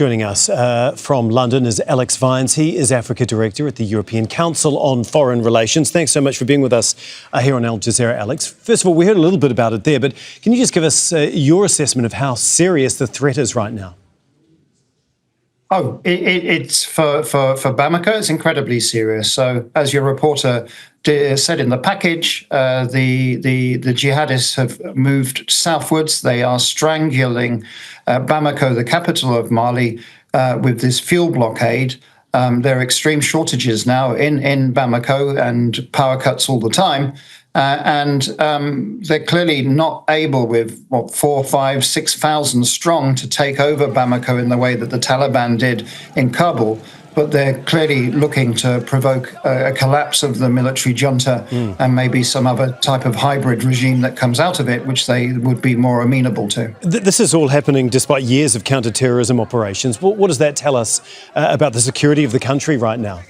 Joining us from London is Alex Vines. He is Africa Director at the European Council on Foreign Relations. Thanks so much for being with us here on Al Jazeera, Alex. First of all, we heard a little bit about it there, but can you just give us your assessment of how serious the threat is right now? Oh, it's for Bamako, it's incredibly serious. So, as your reporter said in the package, the jihadists have moved southwards. They are strangling Bamako, the capital of Mali, with this fuel blockade. There are extreme shortages now in Bamako and power cuts all the time. And they're clearly not able, with 4, 5, 6,000 strong, to take over Bamako in the way that the Taliban did in Kabul. But they're clearly looking to provoke a collapse of the military junta and maybe some other type of hybrid regime that comes out of it, which they would be more amenable to. This is all happening despite years of counter-terrorism operations. What does that tell us about the security of the country right now?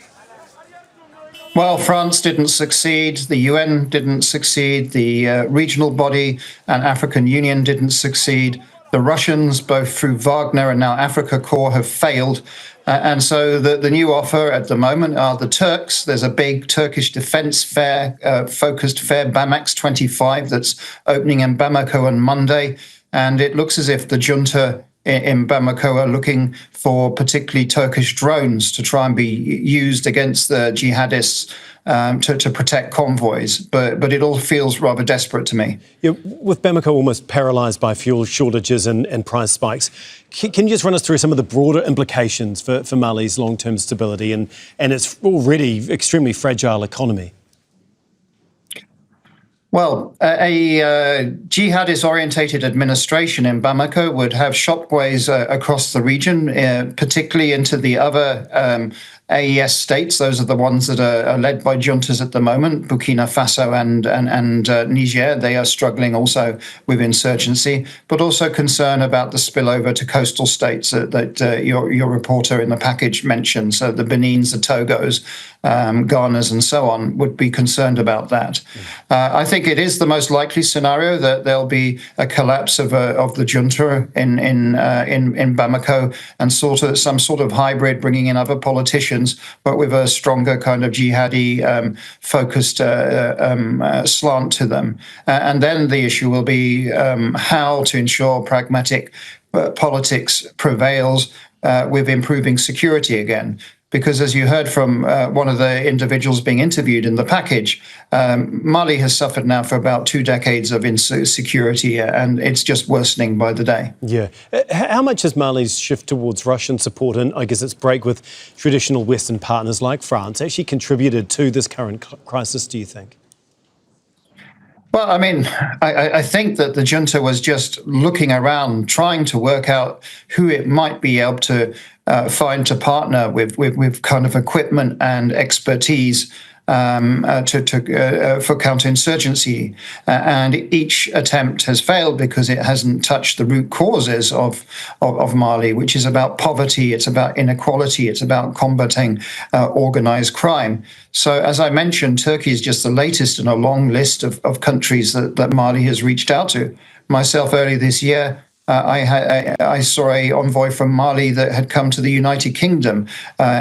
Well, France didn't succeed, the UN didn't succeed, the regional body and African Union didn't succeed. The Russians, both through Wagner and now Africa Corps, have failed. And so the new offer at the moment are the Turks. There's a big Turkish defense fair, focused fair, Bamax 25, that's opening in Bamako on Monday. And it looks as if the junta in Bamako are looking for particularly Turkish drones to try and be used against the jihadists to protect convoys. But it all feels rather desperate to me. Yeah, with Bamako almost paralysed by fuel shortages and price spikes, can you just run us through some of the broader implications for Mali's long-term stability and its already extremely fragile economy? Well, a jihadist-orientated administration in Bamako would have shockwaves across the region, particularly into the other AES states. Those are the ones that are led by juntas at the moment, Burkina Faso and Niger. They are struggling also with insurgency, but also concern about the spillover to coastal states that your reporter in the package mentioned. So the Benins, the Togos, Ghanas and so on would be concerned about that. I think it is the most likely scenario that there'll be a collapse of the junta in Bamako and some sort of hybrid, bringing in other politicians, but with a stronger kind of jihadi focused slant to them. And then the issue will be how to ensure pragmatic politics prevails with improving security again. Because as you heard from one of the individuals being interviewed in the package, Mali has suffered now for about 2 decades of insecurity, and it's just worsening by the day. Yeah. How much has Mali's shift towards Russian support and I guess its break with traditional Western partners like France actually contributed to this current crisis, do you think? Well, I mean, I think that the junta was just looking around, trying to work out who it might be able to find to partner with kind of equipment and expertise for counterinsurgency. And each attempt has failed because it hasn't touched the root causes of Mali, which is about poverty, it's about inequality, it's about combating organized crime. So, as I mentioned, Turkey is just the latest in a long list of countries that Mali has reached out to. Myself, earlier this year, I saw an envoy from Mali that had come to the United Kingdom,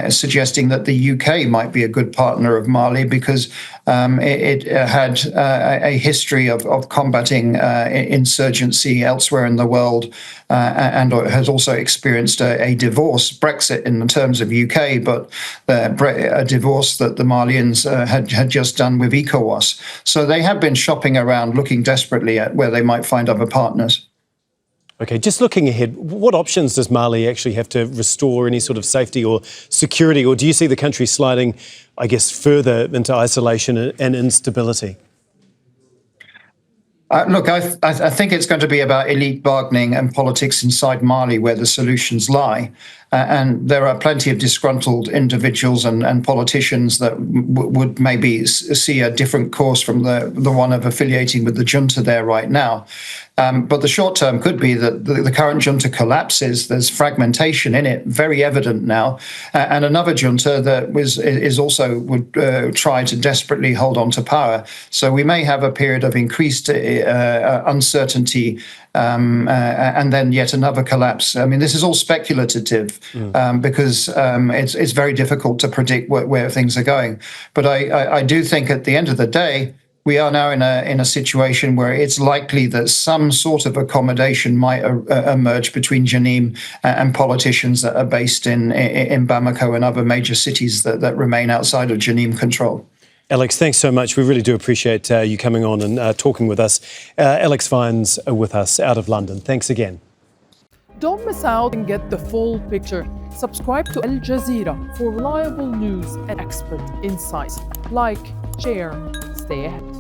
suggesting that the UK might be a good partner of Mali because it had a history of combating insurgency elsewhere in the world, and has also experienced a divorce, Brexit in terms of UK, but a divorce that the Malians had just done with ECOWAS. So they have been shopping around, looking desperately at where they might find other partners. OK, just looking ahead, what options does Mali actually have to restore any sort of safety or security? Or do you see the country sliding, I guess, further into isolation and instability? Look, I think it's going to be about elite bargaining and politics inside Mali where the solutions lie. And there are plenty of disgruntled individuals and politicians that would maybe see a different course from the one of affiliating with the junta there right now. But the short term could be that the current junta collapses. There's fragmentation in it, very evident now, and another junta that would try to desperately hold on to power. So we may have a period of increased uncertainty, and then yet another collapse. I mean, this is all speculative because it's very difficult to predict where things are going. But I do think at the end of the day, we are now in a situation where it's likely that some sort of accommodation might emerge between Jenin and politicians that are based in Bamako and other major cities that remain outside of Jenin control. Alex, thanks so much. We really do appreciate you coming on and talking with us. Alex Vines with us out of London. Thanks again. Don't miss out and get the full picture. Subscribe to Al Jazeera for reliable news and expert insights. Like, share, stay ahead.